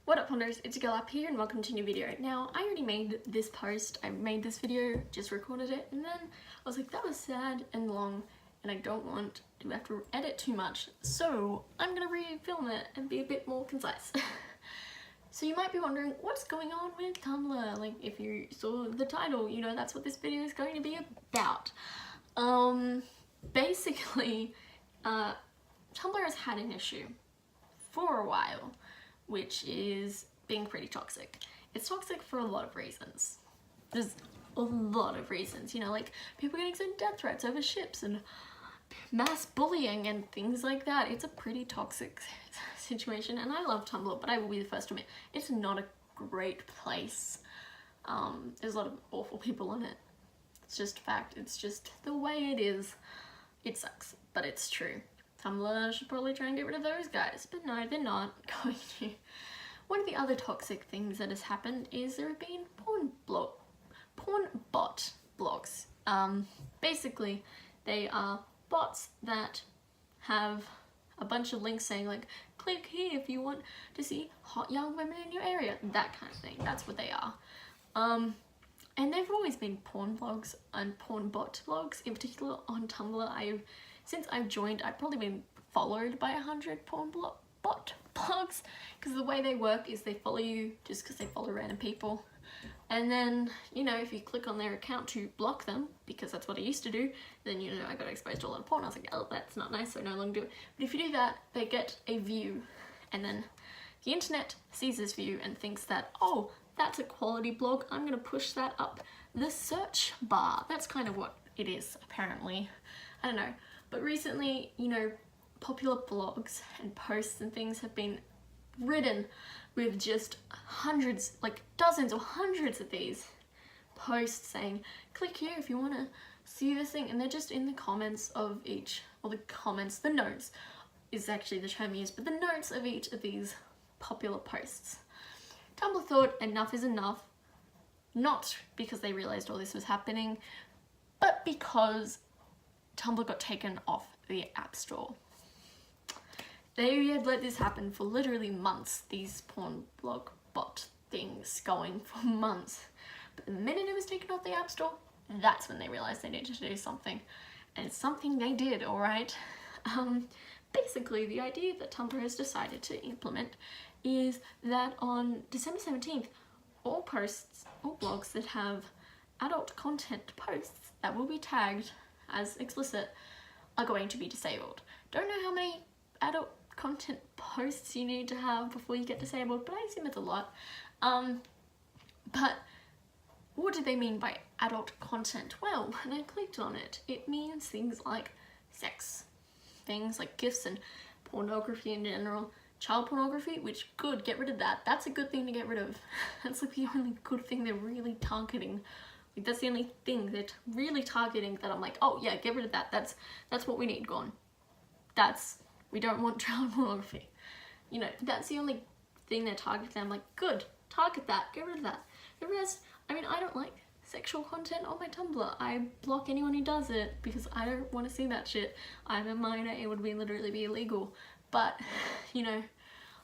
What up, Ponders? It's a girl up here and welcome to a new video. Now, I already made this post, I made this video, just recorded it, and then I was like, that was sad and long and I don't want to have to edit too much, so I'm gonna refilm it and be a bit more concise. So you might be wondering, what's going on with Tumblr? Like, if you saw the title, you know that's what this video is going to be about. Basically, Tumblr has had an issue for a while, which is being pretty toxic. It's toxic for a lot of reasons. There's a lot of reasons, you know, like people getting sent death threats over ships and mass bullying and things like that. It's a pretty toxic situation, and I love Tumblr, but I will be the first to admit, it's not a great place. There's a lot of awful people on it. It's just a fact. It's just the way it is. It sucks, but it's true. Tumblr should probably try and get rid of those guys, but no, they're not going to. One of the other toxic things that has happened is there have been porn bot blogs. Basically, they are bots that have a bunch of links saying like, click here if you want to see hot young women in your area, that kind of thing. That's what they are. And there've always been porn blogs and porn bot blogs, in particular on Tumblr. Since I've joined, I've probably been followed by 100 porn bot blogs, because the way they work is they follow you just because they follow random people, and then, you know, if you click on their account to block them, because that's what I used to do, then, you know, I got exposed to a lot of porn. I was like, oh, that's not nice, so I no longer do it. But if you do that, they get a view, and then the internet sees this view and thinks that, oh, that's a quality blog, I'm gonna push that up the search bar. That's kind of what it is, apparently. I don't know. But recently, you know, popular blogs and posts and things have been ridden with just hundreds, like dozens or hundreds of these posts saying, click here if you want to see this thing. And they're just in the comments of each, or the comments, the notes is actually the term used, but the notes of each of these popular posts. Tumblr thought enough is enough, not because they realized all this was happening, but because Tumblr got taken off the App Store. They had let this happen for literally months, these porn blog bot things going for months. But the minute it was taken off the App Store, that's when they realized they needed to do something. And it's something they did, alright? Basically, the idea that Tumblr has decided to implement is that on December 17th, all posts, all blogs that have adult content posts that will be tagged as explicit are going to be disabled. Don't know how many adult content posts you need to have before you get disabled, but I assume it's a lot. But what do they mean by adult content? Well, when I clicked on it, it means things like sex, things like GIFs and pornography in general, child pornography, which good, get rid of that. That's a good thing to get rid of. That's like the only good thing they're really targeting. Like, that's the only thing they're really targeting that I'm like, oh yeah, get rid of that. That's what we need gone. We don't want child pornography. You know, that's the only thing they're targeting. I'm like, good, target that, get rid of that. The rest, I mean, I don't like sexual content on my Tumblr. I block anyone who does it because I don't want to see that shit. I'm a minor, it would literally be illegal. But, you know,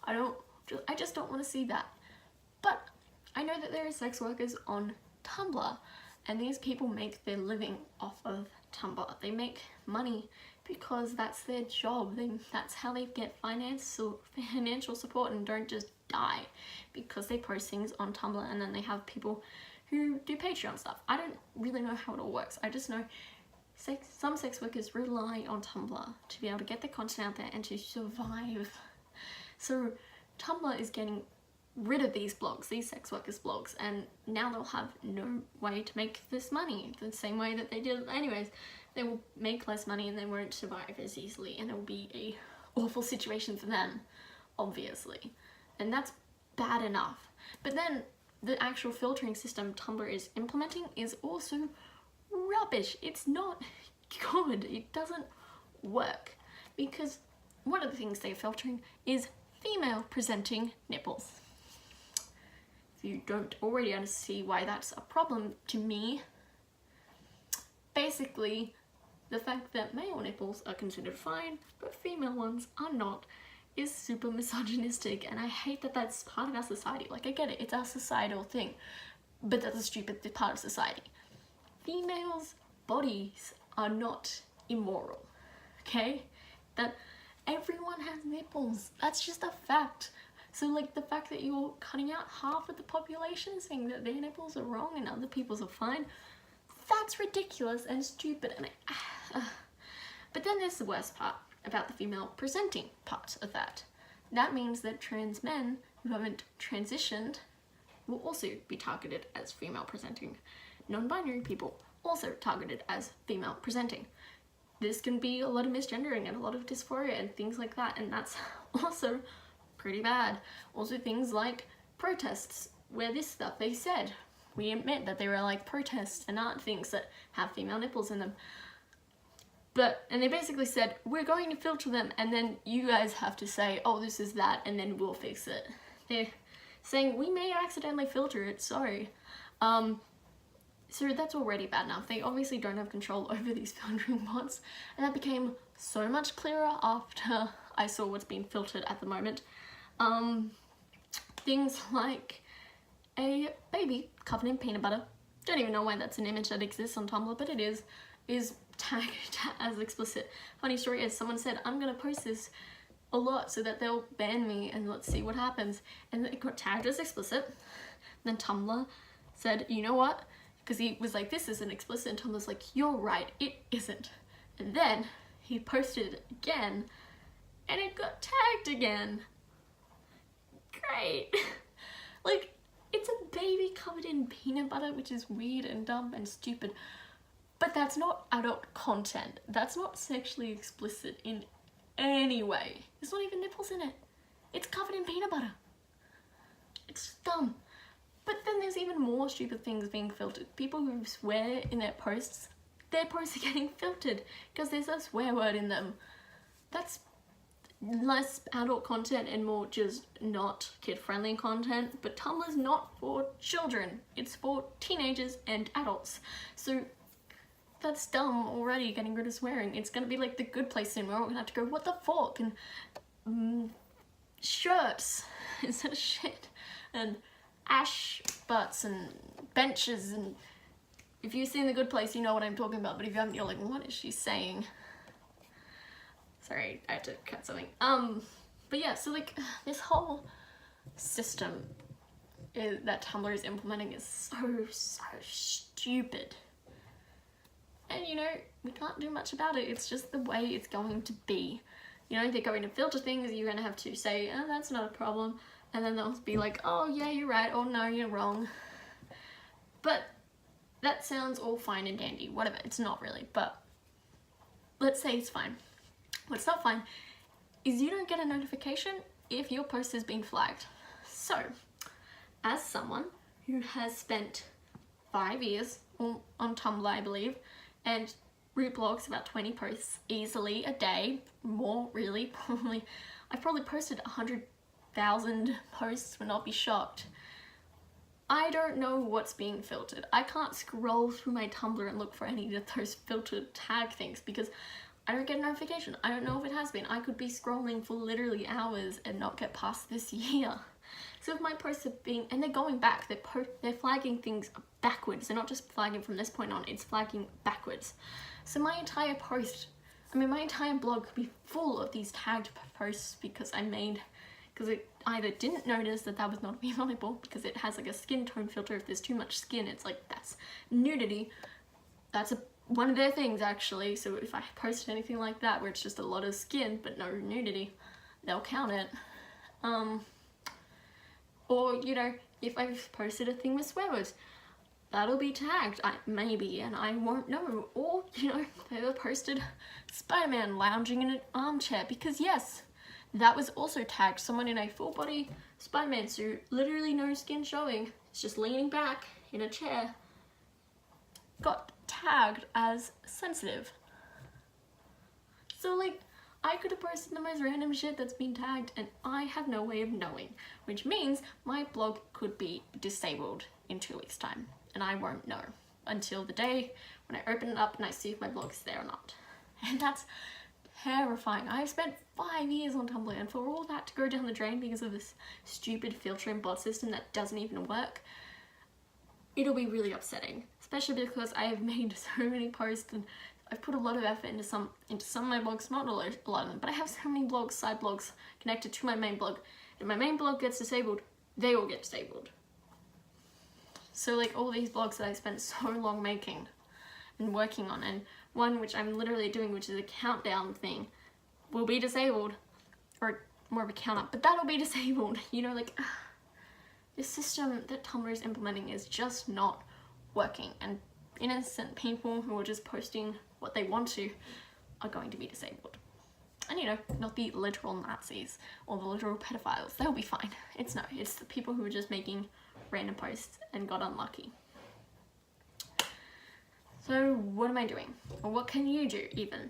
I just don't want to see that. But I know that there are sex workers on Tumblr, and these people make their living off of Tumblr. They make money because that's their job. That's how they get financial support and don't just die, because they post things on Tumblr and then they have people who do Patreon stuff. I don't really know how it all works. I just know some sex workers rely on Tumblr to be able to get their content out there and to survive. So Tumblr is getting rid of these blogs, these sex workers blogs, and now they'll have no way to make this money the same way that they did anyways. They will make less money and they won't survive as easily, and it will be a awful situation for them, obviously, and that's bad enough. But then the actual filtering system Tumblr is implementing is also rubbish. It's not good. It doesn't work, because one of the things they're filtering is female presenting nipples. If you don't already see why that's a problem to me, basically the fact that male nipples are considered fine but female ones are not is super misogynistic, and I hate that that's part of our society. Like, I get it, it's our societal thing, but that's a stupid part of society. Females' bodies are not immoral, okay? That everyone has nipples, that's just a fact. So like the fact that you're cutting out half of the population saying that their nipples are wrong and other people's are fine, that's ridiculous and stupid. And but then there's the worst part about the female presenting part of that. That means that trans men who haven't transitioned will also be targeted as female presenting. Non-binary people also targeted as female presenting. This can be a lot of misgendering and a lot of dysphoria and things like that, and that's also pretty bad. Also things like protests, where this stuff they said, we admit that they were like protests and aren't things that have female nipples in them. And they basically said, we're going to filter them, and then you guys have to say, oh, this is that, and then we'll fix it. They're saying, we may accidentally filter it, sorry. So that's already bad enough. They obviously don't have control over these filtering bots, and that became so much clearer after I saw what's being filtered at the moment. Things like a baby covered in peanut butter, don't even know why that's an image that exists on Tumblr, but it is tagged as explicit. Funny story is, someone said, I'm gonna post this a lot so that they'll ban me and let's see what happens. And it got tagged as explicit. Then Tumblr said, you know what? Because he was like, this isn't explicit, and Tumblr's like, you're right, it isn't. And then he posted it again, and it got tagged again. Great. Like, it's a baby covered in peanut butter, which is weird and dumb and stupid. But that's not adult content. That's not sexually explicit in any way. There's not even nipples in it. It's covered in peanut butter. It's dumb. But then there's even more stupid things being filtered. People who swear in their posts are getting filtered because there's a swear word in them. That's less adult content and more just not kid-friendly content. But Tumblr's not for children. It's for teenagers and adults. So that's dumb already, getting rid of swearing. It's gonna be like The Good Place soon. We're all gonna have to go, what the fuck? And shirts instead of shit. And ash butts and benches, and if you've seen The Good Place, you know what I'm talking about, but if you haven't, you're like, what is she saying? Sorry, I had to cut something. But yeah, so like, this whole system that Tumblr is implementing is so stupid. And you know, we can't do much about it, it's just the way it's going to be. You know, they're going to filter things, you're going to have to say, oh, that's not a problem. And then they'll be like, oh yeah, you're right, or no, you're wrong. But that sounds all fine and dandy, whatever, it's not really, but let's say it's fine. What's not fine is you don't get a notification if your post has been flagged. So, as someone who has spent 5 years on Tumblr, I believe, and reblogs about 20 posts easily a day, more really, probably, I've probably posted 100,000 posts, would not be shocked. I don't know what's being filtered. I can't scroll through my Tumblr and look for any of those filtered tag things because I don't get a notification. I don't know if it has been. I could be scrolling for literally hours and not get past this year. So if my posts have been, and they're going back, they're flagging things backwards. They're not just flagging from this point on, it's flagging backwards. So my entire post, my entire blog could be full of these tagged posts because it either didn't notice that was not a female nipple because it has like a skin tone filter. If there's too much skin, it's like, that's nudity. That's one of their things actually. So if I posted anything like that where it's just a lot of skin but no nudity, they'll count it. Or, you know, if I've posted a thing with swear words, that'll be tagged, maybe, and I won't know. Or, you know, they posted Spider-Man lounging in an armchair, because yes, that was also tagged. Someone in a full body Spider-Man suit, literally no skin showing, it's just leaning back in a chair, got tagged as sensitive. So like, I could have posted the most random shit that's been tagged and I have no way of knowing, which means my blog could be disabled in 2 weeks' time and I won't know until the day when I open it up and I see if my blog is there or not. And that's terrifying. I've spent 5 years on Tumblr, and for all that to go down the drain because of this stupid filtering bot system that doesn't even work, it'll be really upsetting, especially because I have made so many posts and I've put a lot of effort into some of my blogs, not a lot of them, but I have so many blogs, side blogs connected to my main blog. If my main blog gets disabled, they all get disabled. So like all these blogs that I spent so long making and working on, and one which I'm literally doing, which is a countdown thing, will be disabled, or more of a count up, but that'll be disabled. You know, like this system that Tumblr is implementing is just not working, and innocent people who are just posting what they want to are going to be disabled. And you know, not the literal Nazis or the literal pedophiles, they'll be fine. It's the people who are just making random posts and got unlucky. So what am I doing? Or what can you do even?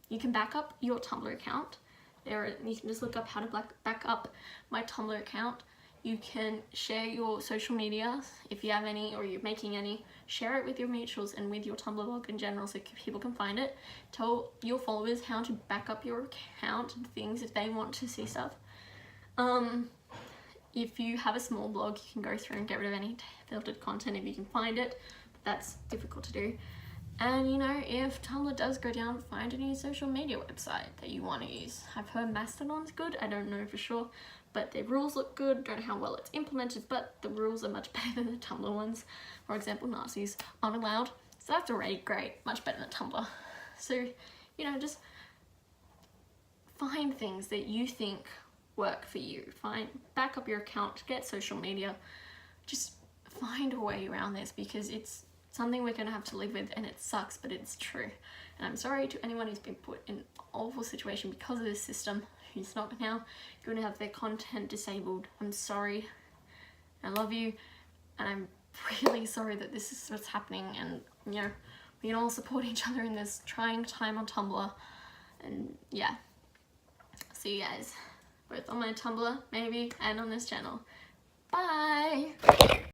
You can back up your Tumblr account. You can just look up how to back up my Tumblr account. You can share your social media if you have any, or you're making any. Share it with your mutuals and with your Tumblr blog in general so people can find it. Tell your followers how to back up your account and things if they want to see stuff. If you have a small blog, you can go through and get rid of any filtered content if you can find it, but that's difficult to do. And you know, if Tumblr does go down, find a new social media website that you want to use. I've heard Mastodon's good, I don't know for sure, but their rules look good. Don't know how well it's implemented, but the rules are much better than the Tumblr ones. For example, Nazis aren't allowed, so that's already great, much better than Tumblr. So, you know, just find things that you think work for you. Back up your account, get social media, just find a way around this, because it's something we're gonna have to live with, and it sucks, but it's true. And I'm sorry to anyone who's been put in an awful situation because of this system, who's not now going to have their content disabled. I'm sorry. I love you, and I'm really sorry that this is what's happening, and you know, we can all support each other in this trying time on Tumblr. And yeah, see you guys both on my Tumblr maybe and on this channel. Bye!